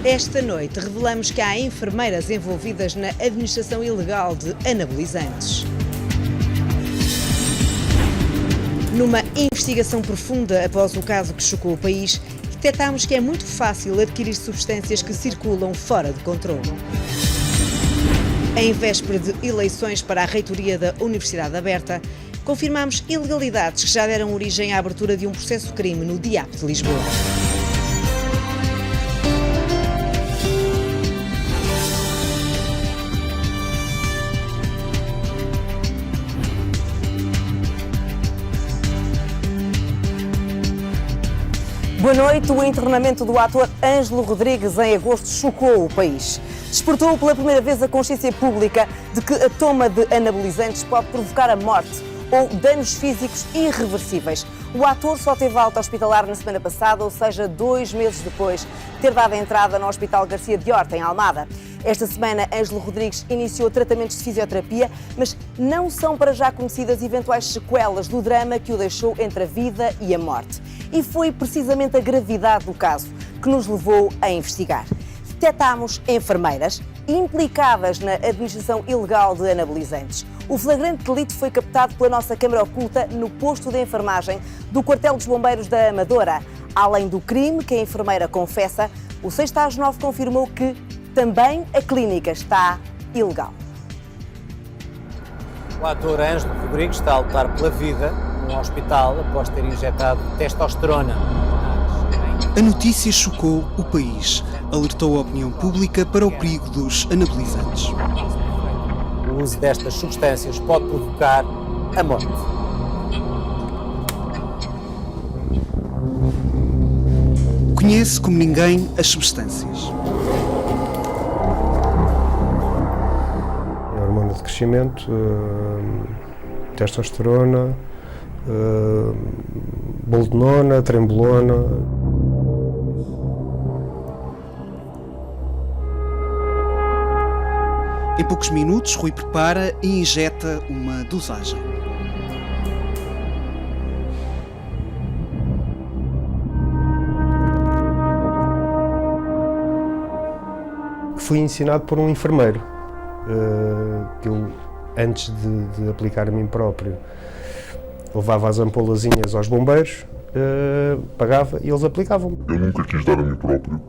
Esta noite revelamos que há enfermeiras envolvidas na administração ilegal de anabolizantes. Numa investigação profunda após o caso que chocou o país, detectámos que é muito fácil adquirir substâncias que circulam fora de controle. Em véspera de eleições para a reitoria da Universidade Aberta, confirmamos ilegalidades que já deram origem à abertura de um processo de crime no DIAP de Lisboa. Boa noite. O internamento do ator Ângelo Rodrigues em agosto chocou o país. Despertou pela primeira vez a consciência pública de que a toma de anabolizantes pode provocar a morte ou danos físicos irreversíveis. O ator só teve alta hospitalar na semana passada, ou seja, 2 meses depois de ter dado a entrada no Hospital Garcia de Horta, em Almada. Esta semana, Ângelo Rodrigues iniciou tratamentos de fisioterapia, mas não são para já conhecidas eventuais sequelas do drama que o deixou entre a vida e a morte. E foi precisamente a gravidade do caso que nos levou a investigar. Detectámos enfermeiras implicadas na administração ilegal de anabolizantes. O flagrante delito foi captado pela nossa câmara oculta no posto de enfermagem do quartel dos bombeiros da Amadora. Além do crime que a enfermeira confessa, o 6º confirmou que também a clínica está ilegal. O ator Ângelo Rodrigues está a lutar pela vida num hospital após ter injetado testosterona. A notícia chocou o país, alertou a opinião pública para o perigo dos anabolizantes. O uso destas substâncias pode provocar a morte. Conhece como ninguém as substâncias. A hormona de crescimento, testosterona, boldenona, trembolona. Em poucos minutos, Rui prepara e injeta uma dosagem. Fui ensinado por um enfermeiro, que eu, antes de aplicar a mim próprio, levava as ampolazinhas aos bombeiros, pagava e eles aplicavam. Eu nunca quis dar a mim próprio,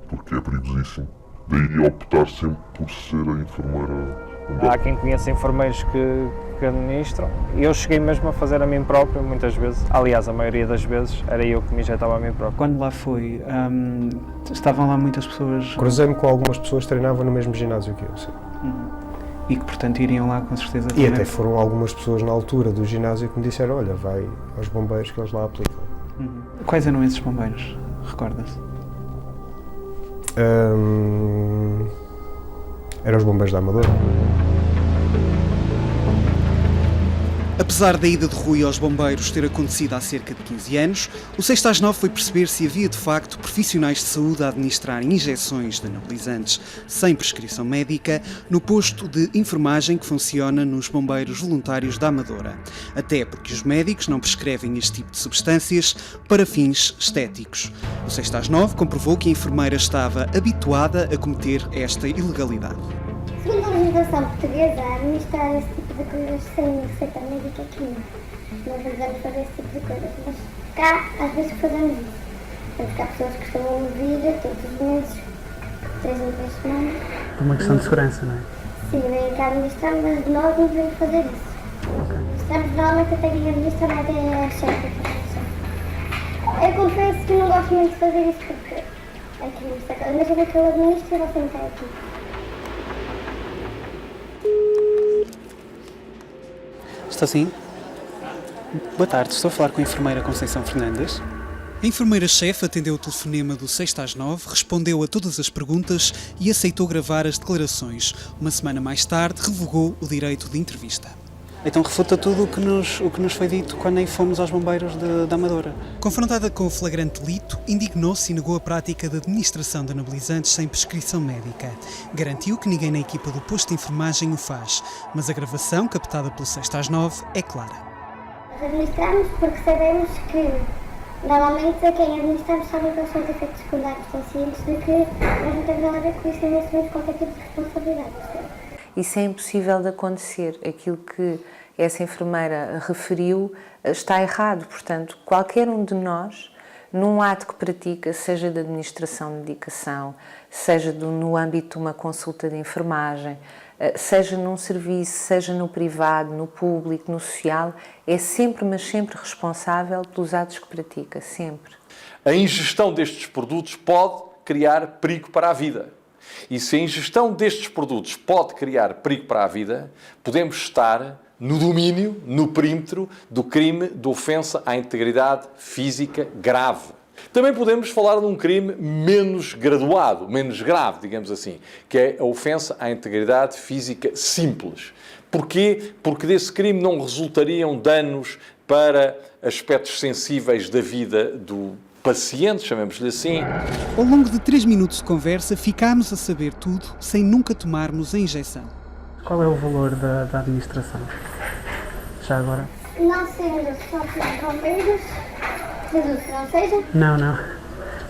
porque é perigosíssimo. Daí optar sempre por ser a enfermeira. Há quem conheça enfermeiros que administram. Eu cheguei mesmo a fazer a mim próprio muitas vezes. Aliás, a maioria das vezes era eu que me injetava a mim próprio. Quando lá fui, estavam lá muitas pessoas... Cruzei-me com algumas pessoas que treinavam no mesmo ginásio que eu, sim. E que, portanto, iriam lá com certeza E também. até foram algumas pessoas na altura do ginásio que me disseram, olha, vai aos bombeiros que eles lá aplicam. Quais eram esses bombeiros? Recorda-se? Eram os bombeiros da Amadora. Apesar da ida de Rui aos bombeiros ter acontecido há cerca de 15 anos, o 6º foi perceber se havia de facto profissionais de saúde a administrar injeções de anabolizantes sem prescrição médica no posto de enfermagem que funciona nos bombeiros voluntários da Amadora. Até porque os médicos não prescrevem este tipo de substâncias para fins estéticos. O 6º comprovou que a enfermeira estava habituada a cometer esta ilegalidade. Segundo a legislação portuguesa, administrar esse tipo de coisas sem receita médica aqui não devemos fazer esse tipo de coisas, mas cá às vezes fazemos isso. Porque há pessoas que estão a vir todos os meses, 3 em 3 semanas. Por uma questão de segurança, não é? Sim, vêm cá administrar, mas nós não devemos fazer isso. Estamos normalmente até quem administra, mas é a chefe da formação. Eu confesso que não gosto muito de fazer isso porque aqui no secretário, imagina que eu administro e você não está aqui. Está sim? Boa tarde, estou a falar com a enfermeira Conceição Fernandes. A enfermeira-chefe atendeu o telefonema do 6 às 9, respondeu a todas as perguntas e aceitou gravar as declarações. Uma semana mais tarde, revogou o direito de entrevista. Então refuta tudo o que nos foi dito quando aí fomos aos bombeiros da Amadora. Confrontada com o flagrante delito, indignou-se e negou a prática de administração de anabolizantes sem prescrição médica. Garantiu que ninguém na equipa do posto de enfermagem o faz, mas a gravação, captada pelo 6 às 9, é clara. Nós administramos porque sabemos que Normalmente quem administramos sabe quais são os efeitos secundários, estão cientes de que nós não temos nada a ver com isso e não assumimos qualquer tipo de responsabilidade. Isso é impossível de acontecer. Aquilo que essa enfermeira referiu está errado. Portanto, qualquer um de nós, num ato que pratica, seja de administração de medicação, seja no âmbito de uma consulta de enfermagem, seja num serviço, seja no privado, no público, no social, é sempre, mas sempre responsável pelos atos que pratica, sempre. A ingestão destes produtos pode criar perigo para a vida. E se a ingestão destes produtos pode criar perigo para a vida, podemos estar no domínio, no perímetro do crime de ofensa à integridade física grave. Também podemos falar de um crime menos graduado, menos grave, digamos assim, que é a ofensa à integridade física simples. Porquê? Porque desse crime não resultariam danos para aspectos sensíveis da vida do paciente, chamemos-lhe assim. Ao longo de 3 minutos de conversa, ficámos a saber tudo sem nunca tomarmos a injeção. Qual é o valor da administração? Já agora? Não sendo sócios bombeiros, deduzo que não seja?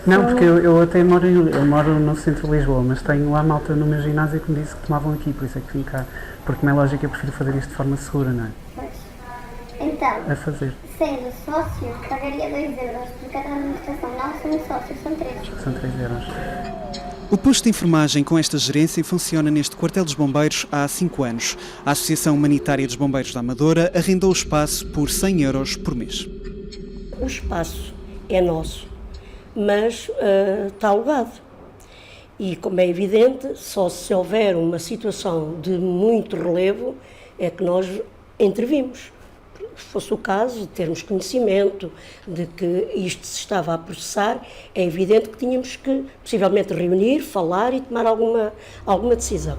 Não, porque eu até moro no centro de Lisboa, mas tenho lá malta no meu ginásio que me disse que tomavam aqui, por isso é que vim cá. Porque, como é lógico, eu prefiro fazer isto de forma segura, não é? Pois. Então, A fazer. sendo sócio, pagaria 2 euros, porque a administração não sendo sócio, são 3. São 3 euros. O posto de enfermagem com esta gerência funciona neste quartel dos bombeiros há 5 anos. A Associação Humanitária dos Bombeiros da Amadora arrendou o espaço por 100 euros por mês. O espaço é nosso, mas está alugado. E, como é evidente, só se houver uma situação de muito relevo é que nós intervimos. Se fosse o caso de termos conhecimento de que isto se estava a processar, é evidente que tínhamos que, possivelmente, reunir, falar e tomar alguma decisão.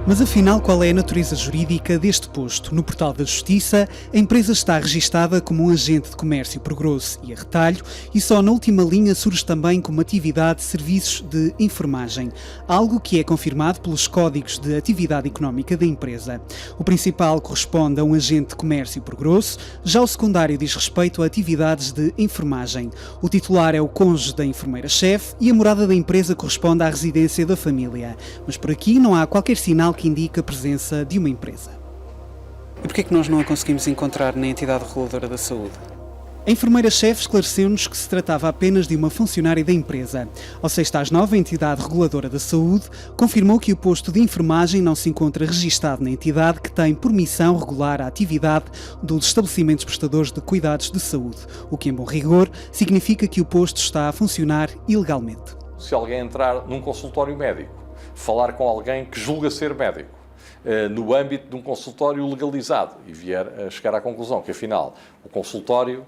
Mas afinal, qual é a natureza jurídica deste posto? No Portal da Justiça, a empresa está registada como um agente de comércio por grosso e a retalho e só na última linha surge também como atividade de serviços de enfermagem, algo que é confirmado pelos códigos de atividade económica da empresa. O principal corresponde a um agente de comércio por grosso, já o secundário diz respeito a atividades de enfermagem. O titular é o cônjuge da enfermeira-chefe e a morada da empresa corresponde à residência da família. Mas por aqui não há qualquer sinal que indica a presença de uma empresa. E porquê é que nós não a conseguimos encontrar na entidade reguladora da saúde? A enfermeira-chefe esclareceu-nos que se tratava apenas de uma funcionária da empresa. Ao 6/9, a entidade reguladora da saúde confirmou que o posto de enfermagem não se encontra registado na entidade que tem por missão regular a atividade dos estabelecimentos prestadores de cuidados de saúde, o que, em bom rigor, significa que o posto está a funcionar ilegalmente. Se alguém entrar num consultório médico, falar com alguém que julga ser médico, no âmbito de um consultório legalizado e vier a chegar à conclusão que, afinal, o consultório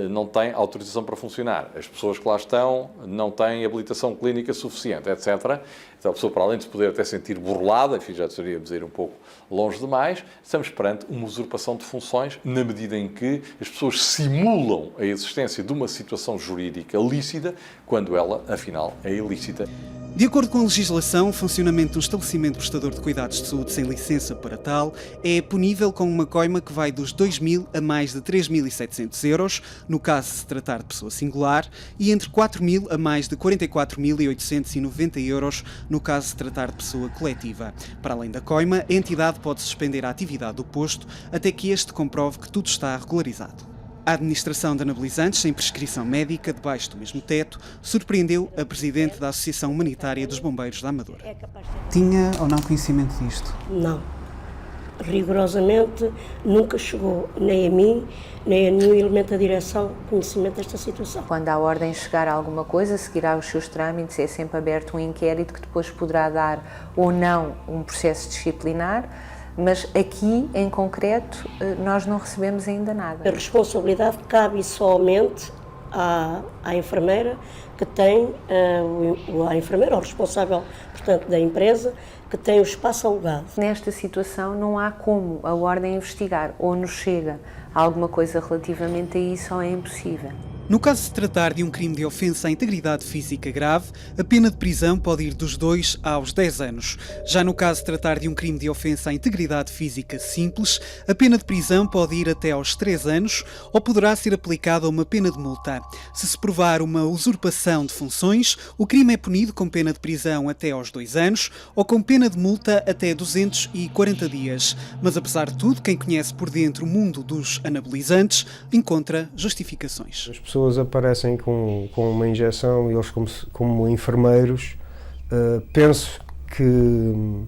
não tem autorização para funcionar, as pessoas que lá estão não têm habilitação clínica suficiente, etc. Então a pessoa, para além de se poder até sentir burlada, enfim, já deveríamos ir um pouco longe demais, estamos perante uma usurpação de funções na medida em que as pessoas simulam a existência de uma situação jurídica lícita quando ela, afinal, é ilícita. De acordo com a legislação, o funcionamento de um estabelecimento prestador de cuidados de saúde sem licença para tal é punível com uma coima que vai dos 2.000 a mais de 3.700 euros, no caso de se tratar de pessoa singular, e entre 4.000 a mais de 44.890 euros, no caso de se tratar de pessoa coletiva. Para além da coima, a entidade pode suspender a atividade do posto até que este comprove que tudo está regularizado. A administração de anabolizantes sem prescrição médica, debaixo do mesmo teto, surpreendeu a presidente da Associação Humanitária dos Bombeiros da Amadora. Tinha ou não conhecimento disto? Não. Rigorosamente nunca chegou nem a mim, nem a nenhum elemento da direção conhecimento desta situação. Quando a ordem chegar a alguma coisa, seguirá os seus trâmites, é sempre aberto um inquérito que depois poderá dar ou não um processo disciplinar. Mas aqui, em concreto, nós não recebemos ainda nada. A responsabilidade cabe somente à enfermeira que tem, a enfermeira, ou responsável, portanto, da empresa, que tem o espaço alugado. Nesta situação não há como a ordem investigar, ou nos chega alguma coisa relativamente a isso ou é impossível. No caso de se tratar de um crime de ofensa à integridade física grave, a pena de prisão pode ir dos 2 aos 10 anos. Já no caso de tratar de um crime de ofensa à integridade física simples, a pena de prisão pode ir até aos 3 anos ou poderá ser aplicada uma pena de multa. Se se provar uma usurpação de funções, o crime é punido com pena de prisão até aos 2 anos ou com pena de multa até 240 dias. Mas apesar de tudo, quem conhece por dentro o mundo dos anabolizantes encontra justificações. As pessoas aparecem com uma injeção e eles, como enfermeiros, penso que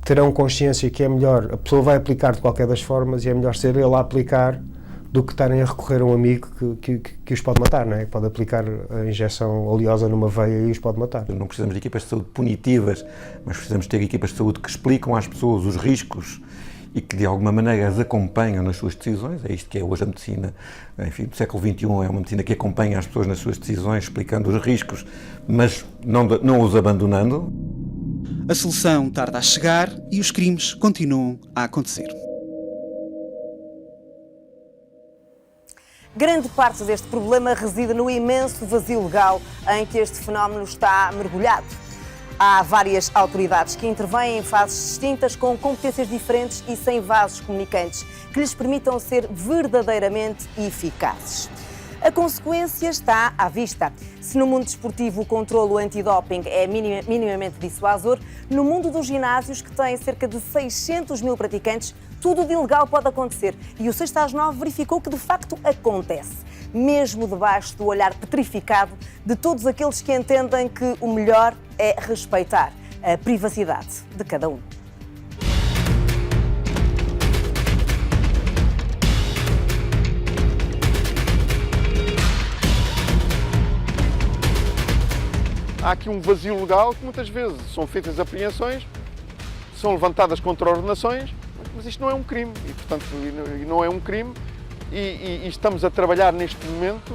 terão consciência que é melhor, a pessoa vai aplicar de qualquer das formas e é melhor ser ele a aplicar do que estarem a recorrer a um amigo que os pode matar, não é? Pode aplicar a injeção oleosa numa veia e os pode matar. Não precisamos de equipas de saúde punitivas, mas precisamos ter equipas de saúde que explicam às pessoas os riscos e que de alguma maneira as acompanham nas suas decisões. É isto que é hoje a medicina, enfim, do século XXI, é uma medicina que acompanha as pessoas nas suas decisões, explicando os riscos, mas não os abandonando. A solução tarda a chegar e os crimes continuam a acontecer. Grande parte deste problema reside no imenso vazio legal em que este fenómeno está mergulhado. Há várias autoridades que intervêm em fases distintas, com competências diferentes e sem vasos comunicantes que lhes permitam ser verdadeiramente eficazes. A consequência está à vista. Se no mundo desportivo o controlo antidoping é minimamente dissuasor, no mundo dos ginásios, que tem cerca de 600 mil praticantes, tudo de ilegal pode acontecer. E o 6/9 verificou que de facto acontece, mesmo debaixo do olhar petrificado de todos aqueles que entendem que o melhor é respeitar a privacidade de cada um. Há aqui um vazio legal que muitas vezes são feitas apreensões, são levantadas contra-ordenações, mas isto não é um crime e, portanto, não é um crime e estamos a trabalhar neste momento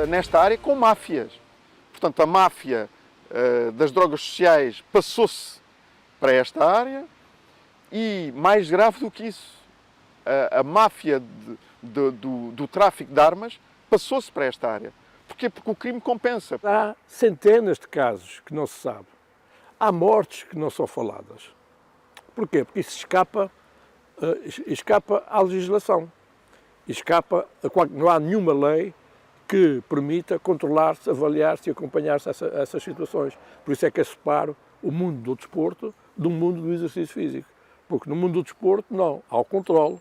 nesta área com máfias. Portanto, a máfia das drogas sociais passou-se para esta área e, mais grave do que isso, a máfia do tráfico de armas passou-se para esta área. Porquê? Porque o crime compensa. Há centenas de casos que não se sabe. Há mortes que não são faladas. Porquê? Porque isso escapa à legislação. Não há nenhuma lei que permita controlar-se, avaliar-se e acompanhar-se a essas situações. Por isso é que eu separo o mundo do desporto do mundo do exercício físico. Porque no mundo do desporto, não. Há o controle.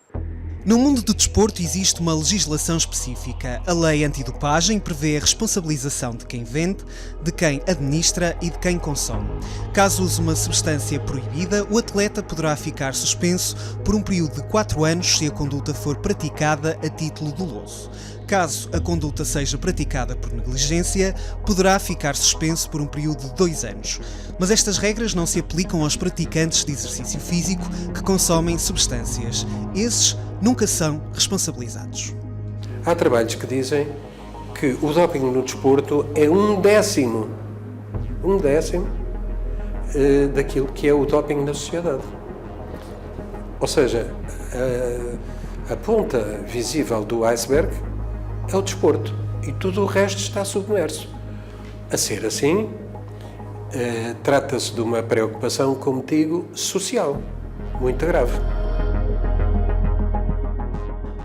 No mundo do desporto existe uma legislação específica. A lei antidopagem prevê a responsabilização de quem vende, de quem administra e de quem consome. Caso use uma substância proibida, o atleta poderá ficar suspenso por um período de 4 anos se a conduta for praticada a título doloso. Caso a conduta seja praticada por negligência, poderá ficar suspenso por um período de 2 anos. Mas estas regras não se aplicam aos praticantes de exercício físico que consomem substâncias. Esses nunca são responsabilizados. Há trabalhos que dizem que o doping no desporto é um décimo daquilo que é o doping na sociedade. Ou seja, a ponta visível do iceberg é o desporto e tudo o resto está submerso. A ser assim, trata-se de uma preocupação, como digo, social, muito grave.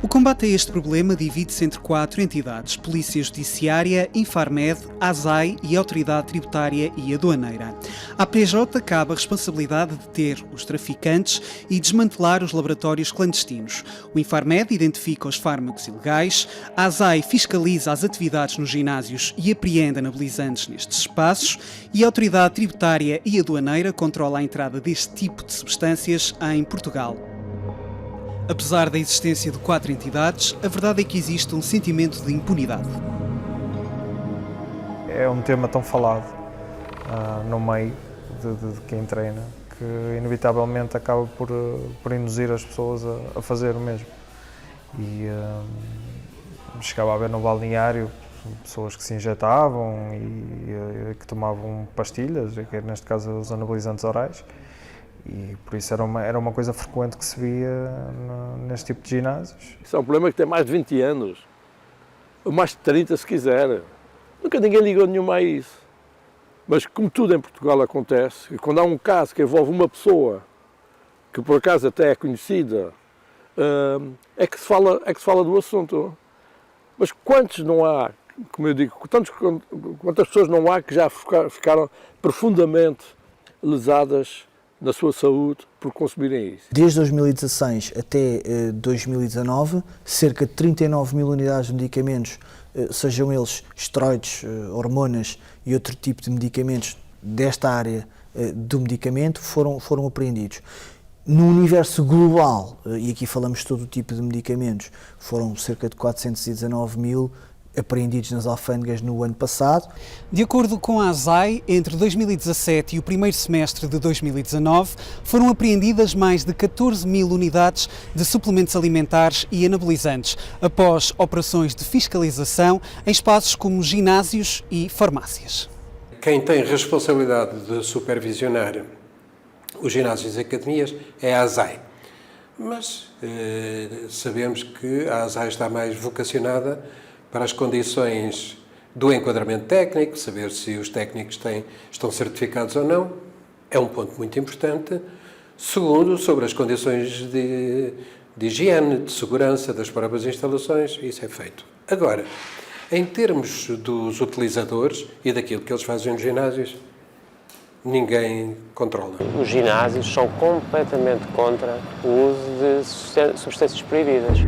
O combate a este problema divide-se entre 4 entidades: Polícia Judiciária, Infarmed, ASAI e Autoridade Tributária e Aduaneira. À PJ cabe a responsabilidade de deter os traficantes e desmantelar os laboratórios clandestinos. O Infarmed identifica os fármacos ilegais, a ASAI fiscaliza as atividades nos ginásios e apreende anabolizantes nestes espaços e a Autoridade Tributária e Aduaneira controla a entrada deste tipo de substâncias em Portugal. Apesar da existência de 4 entidades, a verdade é que existe um sentimento de impunidade. É um tema tão falado no meio de quem treina que inevitavelmente acaba por induzir as pessoas a fazer o mesmo. E chegava a haver no balneário pessoas que se injetavam e que tomavam pastilhas, que neste caso os anabolizantes orais. E por isso era uma coisa frequente que se via neste tipo de ginásios. Isso é um problema que tem mais de 20 anos. ou mais de 30 se quiser. Nunca ninguém ligou nenhuma a isso. Mas como tudo em Portugal acontece, quando há um caso que envolve uma pessoa, que por acaso até é conhecida, é que se fala do assunto. Mas quantos não há, como eu digo, quantas pessoas não há que já ficaram profundamente lesadas na sua saúde por consumirem isso? Desde 2016 até 2019, cerca de 39 mil unidades de medicamentos, sejam eles esteroides, hormonas e outro tipo de medicamentos desta área do medicamento, foram apreendidos. No universo global, e aqui falamos de todo o tipo de medicamentos, foram cerca de 419 mil apreendidos nas alfândegas no ano passado. De acordo com a ASAI, entre 2017 e o primeiro semestre de 2019, foram apreendidas mais de 14 mil unidades de suplementos alimentares e anabolizantes, após operações de fiscalização em espaços como ginásios e farmácias. Quem tem responsabilidade de supervisionar os ginásios e academias é a ASAI. Mas sabemos que a ASAI está mais vocacionada para as condições do enquadramento técnico, saber se os técnicos estão certificados ou não, é um ponto muito importante. Segundo, sobre as condições de higiene, de segurança das próprias instalações, isso é feito. Agora, em termos dos utilizadores e daquilo que eles fazem nos ginásios, ninguém controla. Os ginásios são completamente contra o uso de substâncias proibidas.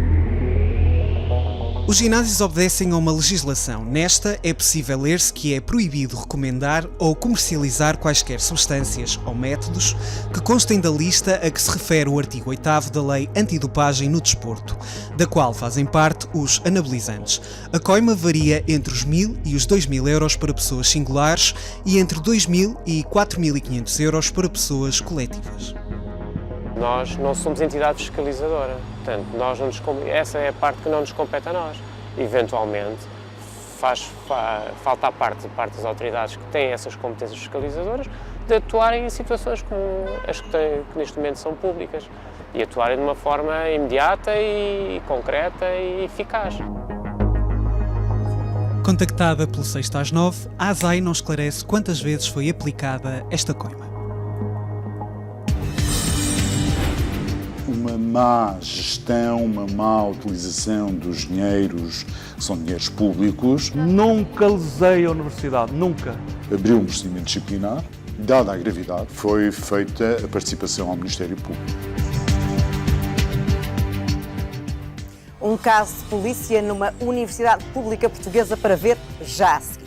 Os ginásios obedecem a uma legislação. Nesta, é possível ler-se que é proibido recomendar ou comercializar quaisquer substâncias ou métodos que constem da lista a que se refere o artigo 8º da Lei Antidopagem no Desporto, da qual fazem parte os anabolizantes. A coima varia entre os 1.000 e os 2.000 euros para pessoas singulares e entre 2.000 e 4.500 euros para pessoas coletivas. Nós não somos entidade fiscalizadora, portanto, essa é a parte que não nos compete a nós. Eventualmente, falta a parte das autoridades que têm essas competências fiscalizadoras de atuarem em situações como as que neste momento são públicas e atuarem de uma forma imediata e concreta e eficaz. Contactada pelo 6 às 9, a ASAI não esclarece quantas vezes foi aplicada esta coima. Uma má gestão, uma má utilização dos dinheiros, que são dinheiros públicos. Nunca lesei a universidade, nunca. Abriu um procedimento disciplinar, dada a gravidade, foi feita a participação ao Ministério Público. Um caso de polícia numa universidade pública portuguesa para ver já a seguir.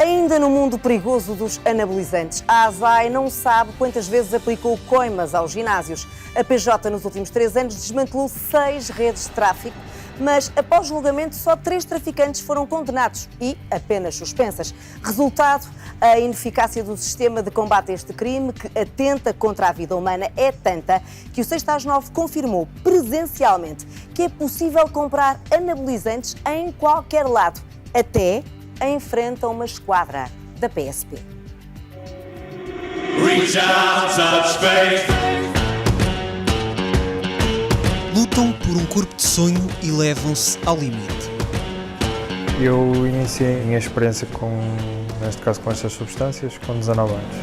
Ainda no mundo perigoso dos anabolizantes, a ASAI não sabe quantas vezes aplicou coimas aos ginásios. A PJ, nos últimos 3 anos, desmantelou 6 redes de tráfico, mas após julgamento só 3 traficantes foram condenados e apenas suspensas. Resultado, a ineficácia do sistema de combate a este crime, que atenta contra a vida humana, é tanta que o 6 às 9 confirmou presencialmente que é possível comprar anabolizantes em qualquer lado, até em frente a uma esquadra da PSP. Lutam por um corpo de sonho e levam-se ao limite. Eu iniciei a minha experiência neste caso com estas substâncias, com 19 anos.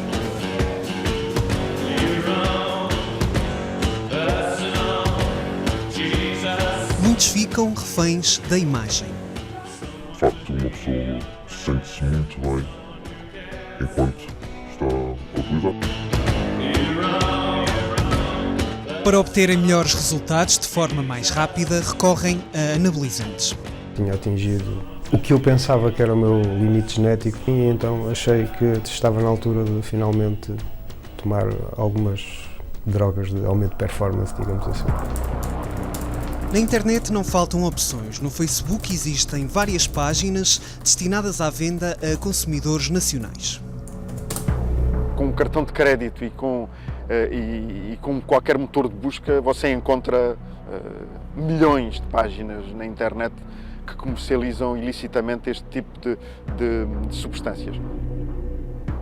Muitos ficam reféns da imagem. De facto, uma pessoa sente-se muito bem enquanto está a utilizar. Para obterem melhores resultados de forma mais rápida, recorrem a anabolizantes. Tinha atingido o que eu pensava que era o meu limite genético e então achei que estava na altura de finalmente tomar algumas drogas de aumento de performance, digamos assim. Na internet não faltam opções. No Facebook existem várias páginas destinadas à venda a consumidores nacionais. Com um cartão de crédito e com qualquer motor de busca, você encontra milhões de páginas na internet que comercializam ilicitamente este tipo de substâncias.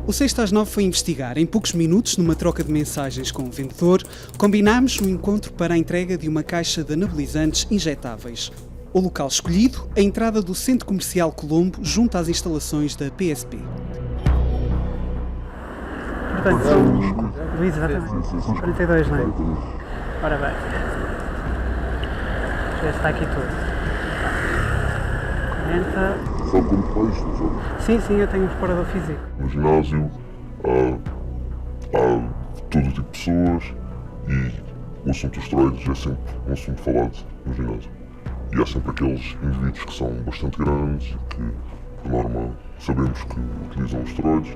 O 6 às 9 foi investigar. Em poucos minutos, numa troca de mensagens com o vendedor, combinámos um encontro para a entrega de uma caixa de anabolizantes injetáveis. O local escolhido, a entrada do Centro Comercial Colombo junto às instalações da PSP. Portanto, são... Luís, exatamente. 42, não é? Ora bem. Já está aqui tudo. 40... Sabe como faz, não sabe? Sim, eu tenho um preparador físico. No ginásio há todo tipo de pessoas e o assunto dos esteroides é sempre um assunto falado no ginásio. E há sempre aqueles indivíduos que são bastante grandes e que, por norma, sabemos que utilizam os esteroides.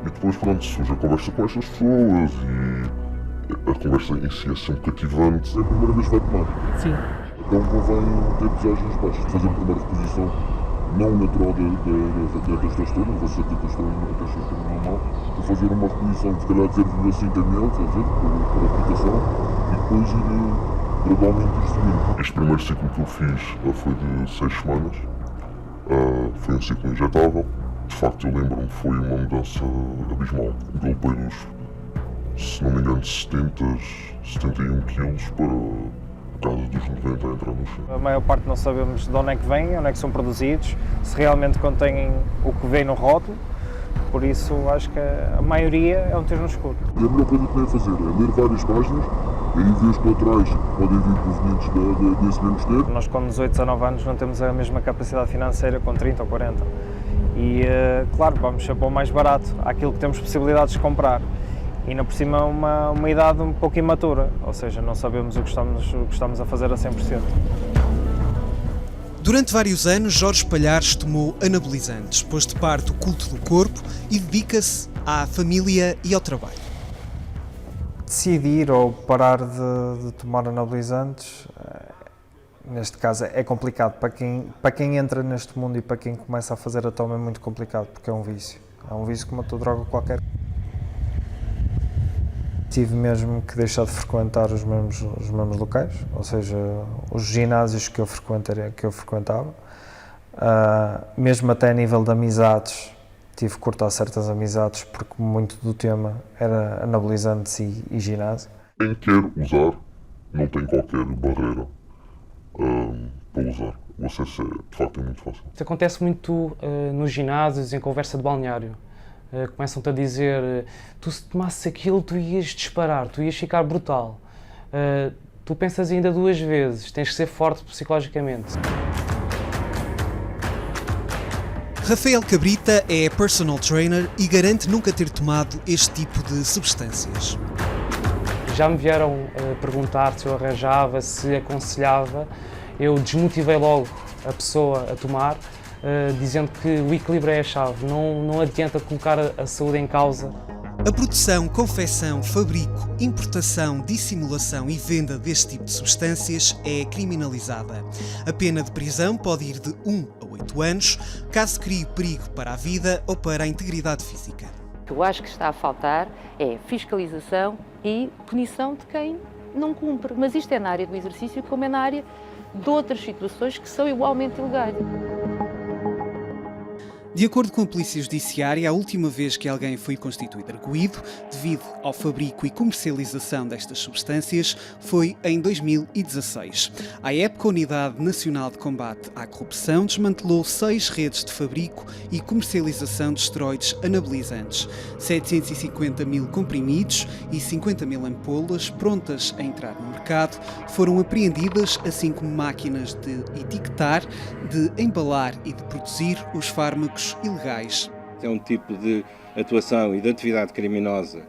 E depois, pronto, surge a conversa com estas pessoas e a conversa em si é sempre cativante. É a primeira vez que vai tomar. Sim. Então convém ter dosagens baixas, fazer uma primeira reposição não natural da testosterona, você tem testosterona normal, vou fazer uma reposição de calhar de 0,5 ml, por aplicação, e depois ir gradualmente ir subindo. Este primeiro ciclo que eu fiz foi de 6 semanas, foi um ciclo injetável. De facto, eu lembro-me, foi uma mudança abismal. Galopei dos, se não me engano, 71 quilos para casa dos 90 a entrar no chão. A maior parte não sabemos de onde é que vêm, onde é que são produzidos, se realmente contêm o que vem no rótulo, por isso acho que a maioria é um tiro no escuro. E a melhor coisa que podem fazer é ler várias páginas, e aí ver os colaterais que podem vir provenientes desse mesmo esterco. Nós com 18, 19 anos não temos a mesma capacidade financeira com 30 ou 40. E, claro, vamos sempre ao mais barato, àquilo que temos possibilidades de comprar. E ainda por cima uma idade um pouco imatura, ou seja, não sabemos o que estamos a fazer a 100%. Durante vários anos, Jorge Palhares tomou anabolizantes, pôs de parte o culto do corpo e dedica-se à família e ao trabalho. Decidir ou parar de tomar anabolizantes, neste caso é complicado. Para quem entra neste mundo e para quem começa a fazer a toma é muito complicado, porque é um vício. É um vício como outra droga qualquer. Tive mesmo que deixar de frequentar os mesmos locais, ou seja, os ginásios que eu frequentava. Mesmo até a nível de amizades, tive que cortar certas amizades porque muito do tema era anabolizantes e ginásio. Quem quer usar não tem qualquer barreira para usar. O acesso de facto é muito fácil. Isso acontece muito nos ginásios, em conversa de balneário. Começam-te a dizer, tu se tomasses aquilo tu ias disparar, tu ias ficar brutal. Tu pensas ainda 2 vezes, tens que ser forte psicologicamente. Rafael Cabrita é personal trainer e garante nunca ter tomado este tipo de substâncias. Já me vieram perguntar se eu arranjava, se aconselhava. Eu desmotivei logo a pessoa a tomar, dizendo que o equilíbrio é a chave, não adianta colocar a saúde em causa. A produção, confecção, fabrico, importação, dissimulação e venda deste tipo de substâncias é criminalizada. A pena de prisão pode ir de 1 a 8 anos, caso crie perigo para a vida ou para a integridade física. O que eu acho que está a faltar é fiscalização e punição de quem não cumpre. Mas isto é na área do exercício como é na área de outras situações que são igualmente ilegais. De acordo com a Polícia Judiciária, a última vez que alguém foi constituído arguido devido ao fabrico e comercialização destas substâncias foi em 2016. À época, a Unidade Nacional de Combate à Corrupção desmantelou 6 redes de fabrico e comercialização de esteroides anabolizantes. 750 mil comprimidos e 50 mil ampolas prontas a entrar no mercado foram apreendidas, assim como máquinas de etiquetar, de embalar e de produzir os fármacos ilegais. É um tipo de atuação e de atividade criminosa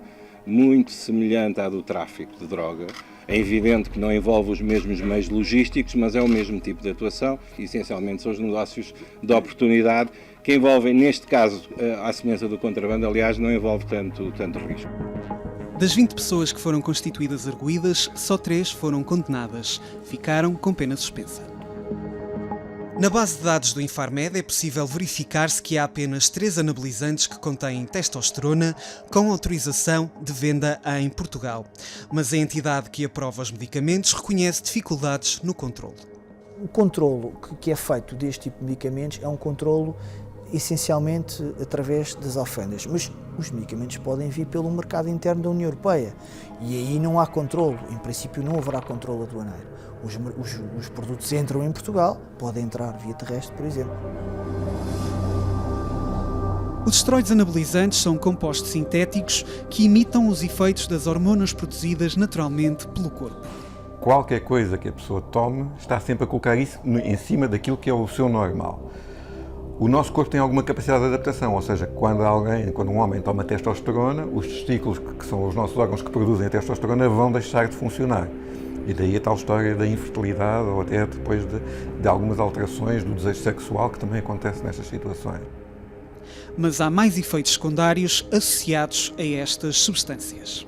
muito semelhante à do tráfico de droga. É evidente que não envolve os mesmos meios logísticos, mas é o mesmo tipo de atuação. Essencialmente são os negócios de oportunidade que envolvem, neste caso, à semelhança do contrabando, aliás, não envolve tanto risco. Das 20 pessoas que foram constituídas arguidas, só 3 foram condenadas. Ficaram com pena suspensa. Na base de dados do Infarmed é possível verificar-se que há apenas 3 anabolizantes que contêm testosterona com autorização de venda em Portugal. Mas a entidade que aprova os medicamentos reconhece dificuldades no controlo. O controlo que é feito deste tipo de medicamentos é um controlo essencialmente através das alfândegas, mas os medicamentos podem vir pelo mercado interno da União Europeia e aí não há controlo, em princípio não haverá controlo aduaneiro. Os produtos entram em Portugal, podem entrar via terrestre, por exemplo. Os esteroides anabolizantes são compostos sintéticos que imitam os efeitos das hormonas produzidas naturalmente pelo corpo. Qualquer coisa que a pessoa tome está sempre a colocar isso em cima daquilo que é o seu normal. O nosso corpo tem alguma capacidade de adaptação, ou seja, quando um homem toma testosterona, os testículos, que são os nossos órgãos que produzem a testosterona, vão deixar de funcionar. E daí a tal história da infertilidade ou até depois de algumas alterações do desejo sexual que também acontece nestas situações. Mas há mais efeitos secundários associados a estas substâncias.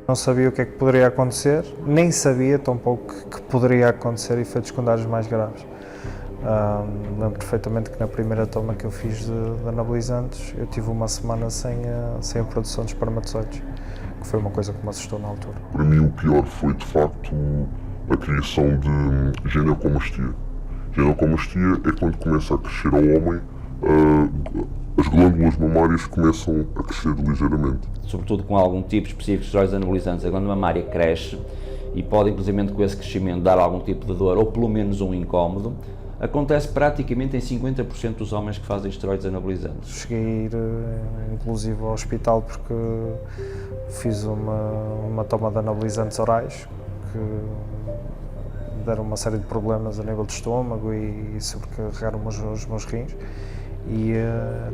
Não sabia o que é que poderia acontecer, nem sabia tampouco que poderia acontecer efeitos secundários mais graves. Lembro perfeitamente que na primeira toma que eu fiz de anabolizantes, eu tive uma semana sem a produção de espermatozoides, que foi uma coisa que me assustou na altura. Para mim o pior foi de facto a criação de ginecomastia. Ginecomastia é quando começa a crescer ao homem, as glândulas mamárias começam a crescer ligeiramente. Sobretudo com algum tipo específico de esteroides anabolizantes, a glândula mamária cresce e pode inclusive com esse crescimento dar algum tipo de dor ou pelo menos um incómodo. Acontece praticamente em 50% dos homens que fazem esteroides anabolizantes. Cheguei a ir inclusive ao hospital porque fiz uma toma de anabolizantes orais que deram uma série de problemas a nível de estômago e sobrecarregaram os meus rins e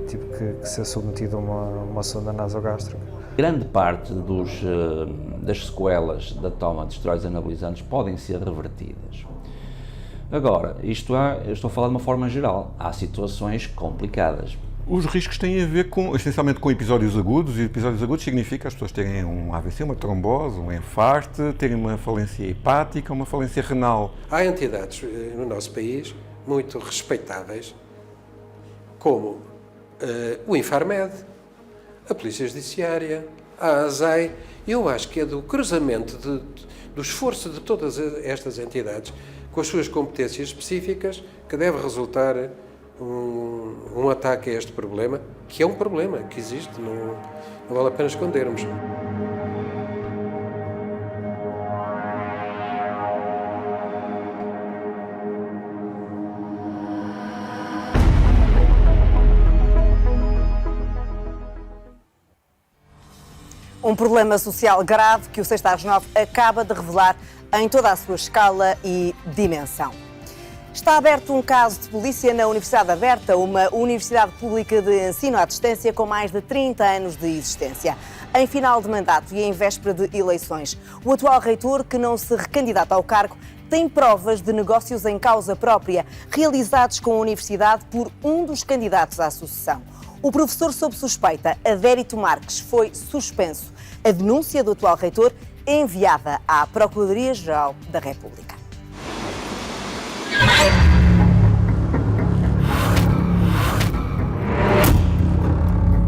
tive que ser submetido a uma sonda nasogástrica. Grande parte das sequelas da toma de esteroides anabolizantes podem ser revertidas. Agora, eu estou a falar de uma forma geral, há situações complicadas. Os riscos têm a ver essencialmente com episódios agudos, e episódios agudos significa as pessoas terem um AVC, uma trombose, um infarto, terem uma falência hepática, uma falência renal. Há entidades no nosso país muito respeitáveis, como o Infarmed, a Polícia Judiciária, a ASAI. Eu acho que é do cruzamento, do esforço de todas estas entidades com as suas competências específicas que deve resultar um ataque a este problema, que é um problema que existe, não vale a pena escondermos. Um problema social grave que o 6 às 9 acaba de revelar em toda a sua escala e dimensão. Está aberto um caso de polícia na Universidade Aberta, uma universidade pública de ensino à distância com mais de 30 anos de existência. Em final de mandato e em véspera de eleições, o atual reitor, que não se recandidata ao cargo, tem provas de negócios em causa própria, realizados com a universidade por um dos candidatos à sucessão. O professor sob suspeita, Adérito Marques, foi suspenso. A denúncia do atual reitor é enviada à Procuradoria-Geral da República.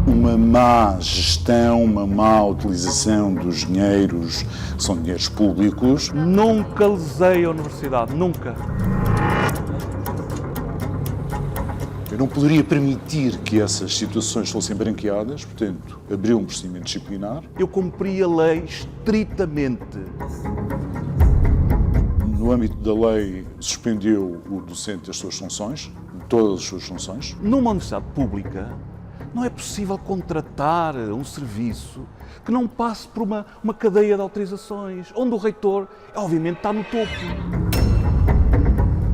Uma má gestão, uma má utilização dos dinheiros, que são dinheiros públicos. Nunca lesei a universidade, nunca. Eu não poderia permitir que essas situações fossem branqueadas, portanto, abriu um procedimento disciplinar. Eu cumpri a lei estritamente. No âmbito da lei, suspendeu o docente das suas funções, todas as suas funções. Numa universidade pública, não é possível contratar um serviço que não passe por uma cadeia de autorizações, onde o reitor, obviamente, está no topo.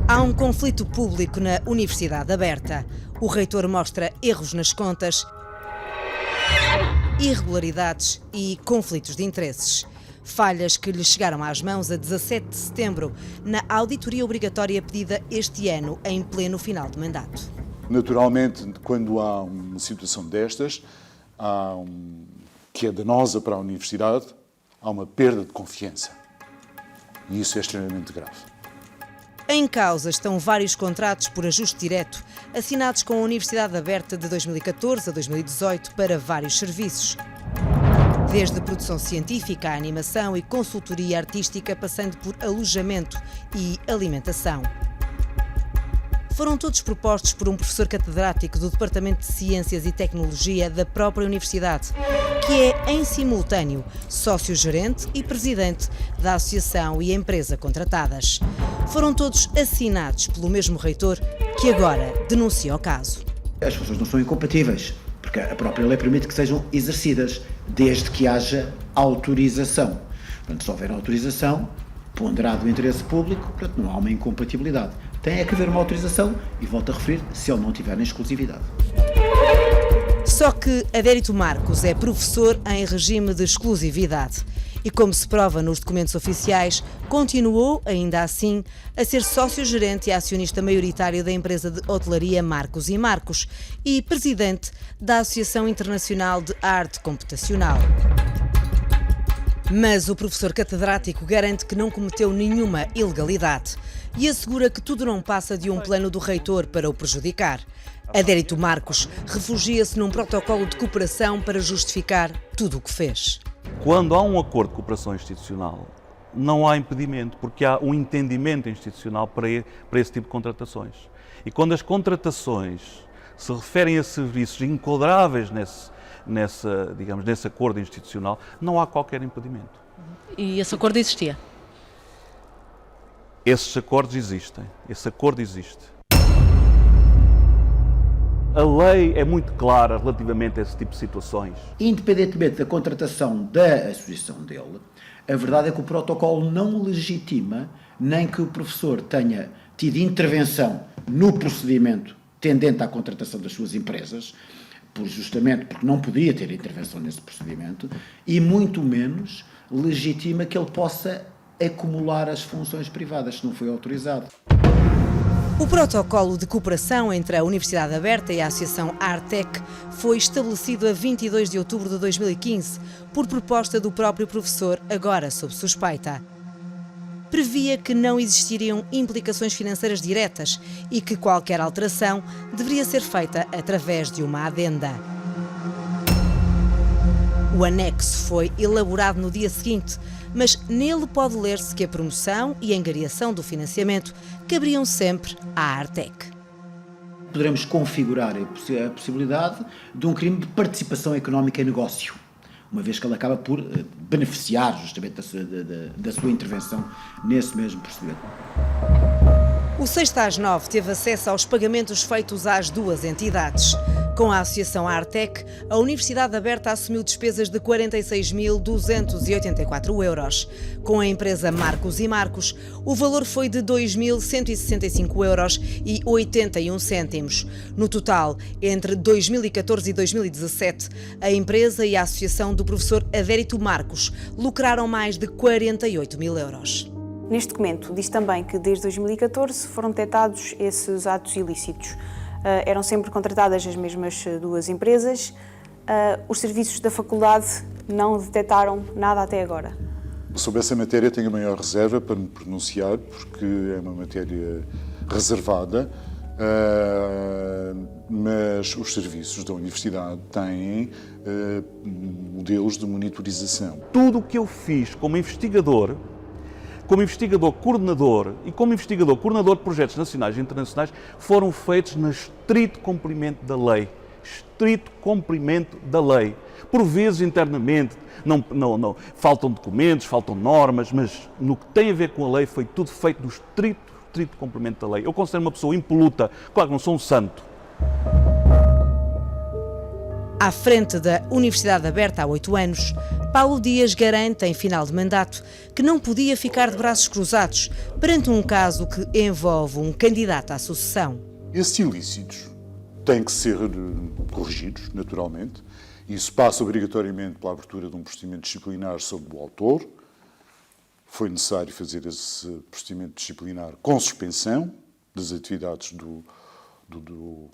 Há um conflito público na Universidade Aberta. O reitor mostra erros nas contas, irregularidades e conflitos de interesses. Falhas que lhe chegaram às mãos a 17 de setembro, na auditoria obrigatória pedida este ano, em pleno final de mandato. Naturalmente, quando há uma situação destas, que é danosa para a universidade, há uma perda de confiança. E isso é extremamente grave. Em causa estão vários contratos por ajuste direto, assinados com a Universidade Aberta de 2014 a 2018 para vários serviços. Desde produção científica, animação e consultoria artística, passando por alojamento e alimentação. foram todos propostos por um professor catedrático do Departamento de Ciências e Tecnologia da própria Universidade, que é, em simultâneo, sócio-gerente e presidente da associação e empresa contratadas. Foram todos assinados pelo mesmo reitor, que agora denuncia o caso. As funções não são incompatíveis, porque a própria lei permite que sejam exercidas, desde que haja autorização. Portanto, se houver autorização, ponderado o interesse público, portanto, não há uma incompatibilidade. Tem que haver uma autorização e, volto a referir, se ele não tiver na exclusividade. Só que Adérito Marcos é professor em regime de exclusividade e, como se prova nos documentos oficiais, continuou, ainda assim, a ser sócio-gerente e acionista maioritário da empresa de hotelaria Marcos & Marcos e presidente da Associação Internacional de Arte Computacional. Mas o professor catedrático garante que não cometeu nenhuma ilegalidade e assegura que tudo não passa de um plano do reitor para o prejudicar. Adérito Marcos refugia-se num protocolo de cooperação para justificar tudo o que fez. Quando há um acordo de cooperação institucional, não há impedimento, porque há um entendimento institucional para esse tipo de contratações. E quando as contratações se referem a serviços enquadráveis nesse acordo institucional, não há qualquer impedimento. E esse acordo existia? Esses acordos existem. Esse acordo existe. A lei é muito clara relativamente a esse tipo de situações. Independentemente da contratação da associação dele, a verdade é que o protocolo não legitima nem que o professor tenha tido intervenção no procedimento tendente à contratação das suas empresas, justamente porque não podia ter intervenção nesse procedimento, e muito menos legitima que ele possa acumular as funções privadas, se não foi autorizado. O protocolo de cooperação entre a Universidade Aberta e a Associação Artec foi estabelecido a 22 de outubro de 2015, por proposta do próprio professor, agora sob suspeita. Previa que não existiriam implicações financeiras diretas e que qualquer alteração deveria ser feita através de uma adenda. O anexo foi elaborado no dia seguinte, mas nele pode ler-se que a promoção e a angariação do financiamento caberiam sempre à Artec. Poderemos configurar a possibilidade de um crime de participação económica em negócio, uma vez que ele acaba por beneficiar justamente da sua intervenção nesse mesmo procedimento. O 6/9 teve acesso aos pagamentos feitos às duas entidades. Com a Associação Artec, a Universidade Aberta assumiu despesas de 46.284 euros. Com a empresa Marcos & Marcos, o valor foi de 2.165 euros e 81 cêntimos. No total, entre 2014 e 2017, a empresa e a associação do professor Adérito Marcos lucraram mais de 48 mil euros. Neste documento diz também que desde 2014 foram detectados esses atos ilícitos. Eram sempre contratadas as mesmas duas empresas. Os serviços da faculdade não detectaram nada até agora. Sobre essa matéria tenho a maior reserva para me pronunciar, porque é uma matéria reservada, mas os serviços da Universidade têm modelos de monitorização. Tudo o que eu fiz como investigador coordenador e como investigador coordenador de projetos nacionais e internacionais foram feitos no estrito cumprimento da lei. Estrito cumprimento da lei. Por vezes, internamente, não faltam documentos, faltam normas, mas no que tem a ver com a lei foi tudo feito no estrito cumprimento da lei. Eu considero uma pessoa impoluta. Claro que não sou um santo. À frente da Universidade Aberta há 8 anos, Paulo Dias garante, em final de mandato, que não podia ficar de braços cruzados perante um caso que envolve um candidato à sucessão. Esses ilícitos têm que ser corrigidos, naturalmente. Isso passa obrigatoriamente pela abertura de um procedimento disciplinar sobre o autor. Foi necessário fazer esse procedimento disciplinar com suspensão das atividades do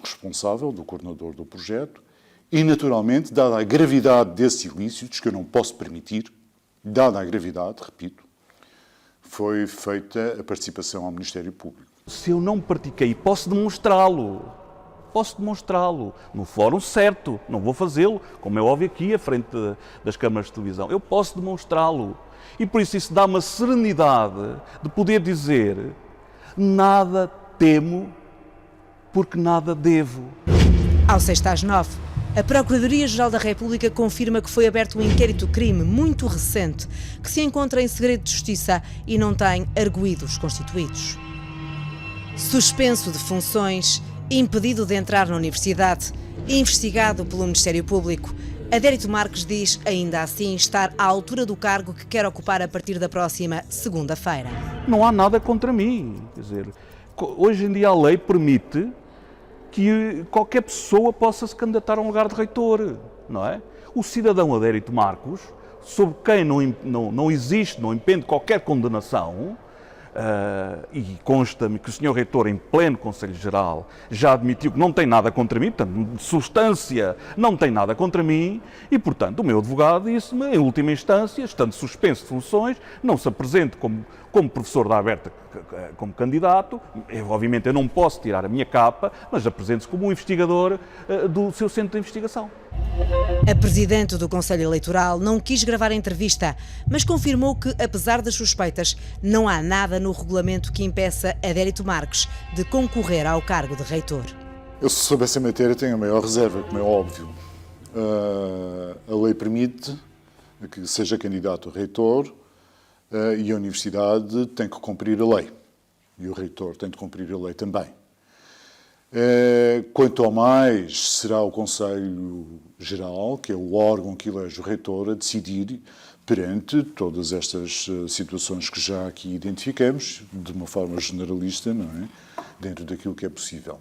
responsável, do coordenador do projeto. E, naturalmente, dada a gravidade desses ilícitos, que eu não posso permitir, dada a gravidade, repito, foi feita a participação ao Ministério Público. Se eu não pratiquei, posso demonstrá-lo. No fórum certo, não vou fazê-lo, como é óbvio aqui, à frente das câmaras de televisão. Eu posso demonstrá-lo. E por isso dá uma serenidade de poder dizer nada temo porque nada devo. Ao 6 às 9, a Procuradoria-Geral da República confirma que foi aberto um inquérito-crime muito recente, que se encontra em segredo de justiça e não tem arguídos constituídos. Suspenso de funções, impedido de entrar na universidade, investigado pelo Ministério Público, Adérito Marques diz, ainda assim, estar à altura do cargo que quer ocupar a partir da próxima segunda-feira. Não há nada contra mim. Quer dizer, hoje em dia a lei permite que qualquer pessoa possa se candidatar a um lugar de reitor, não é? O cidadão Adérito Marques, sobre quem não existe, não impende qualquer condenação, e consta-me que o Sr. Reitor, em pleno Conselho Geral, já admitiu que não tem nada contra mim, portanto, de substância, não tem nada contra mim, e, portanto, o meu advogado disse-me, em última instância, estando suspenso de funções, não se apresente como professor da Aberta, como candidato. Obviamente eu não posso tirar a minha capa, mas apresente-se como um investigador do seu centro de investigação. A Presidente do Conselho Eleitoral não quis gravar a entrevista, mas confirmou que, apesar das suspeitas, não há nada no regulamento que impeça Adérito Marques de concorrer ao cargo de reitor. Eu, se soube essa matéria, tenho a maior reserva, como é óbvio. A lei permite que seja candidato a reitor, e a Universidade tem que cumprir a lei. E o reitor tem de cumprir a lei também. Quanto ao mais, será o Conselho Geral, que é o órgão que elege o reitor, a decidir perante todas estas situações que já aqui identificamos, de uma forma generalista, não é? Dentro daquilo que é possível.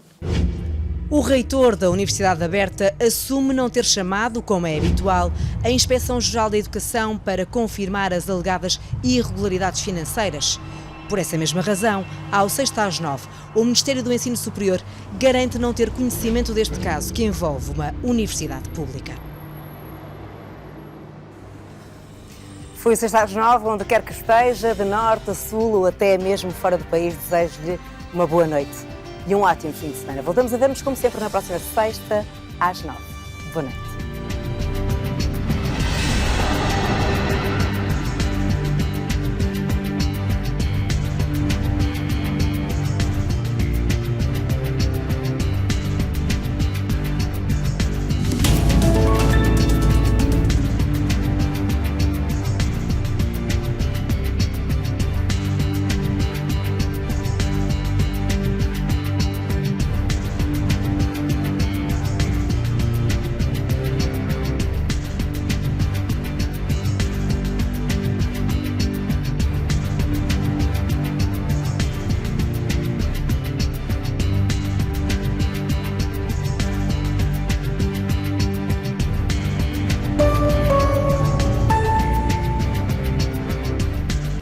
O reitor da Universidade Aberta assume não ter chamado, como é habitual, a Inspeção-Geral da Educação para confirmar as alegadas irregularidades financeiras. Por essa mesma razão, ao 6 às 9, o Ministério do Ensino Superior garante não ter conhecimento deste caso que envolve uma universidade pública. Foi o 6 às 9, onde quer que esteja, de norte a sul ou até mesmo fora do país, desejo-lhe uma boa noite e um ótimo fim de semana. Voltamos a ver-nos, como sempre, na próxima sexta, às 9. Boa noite.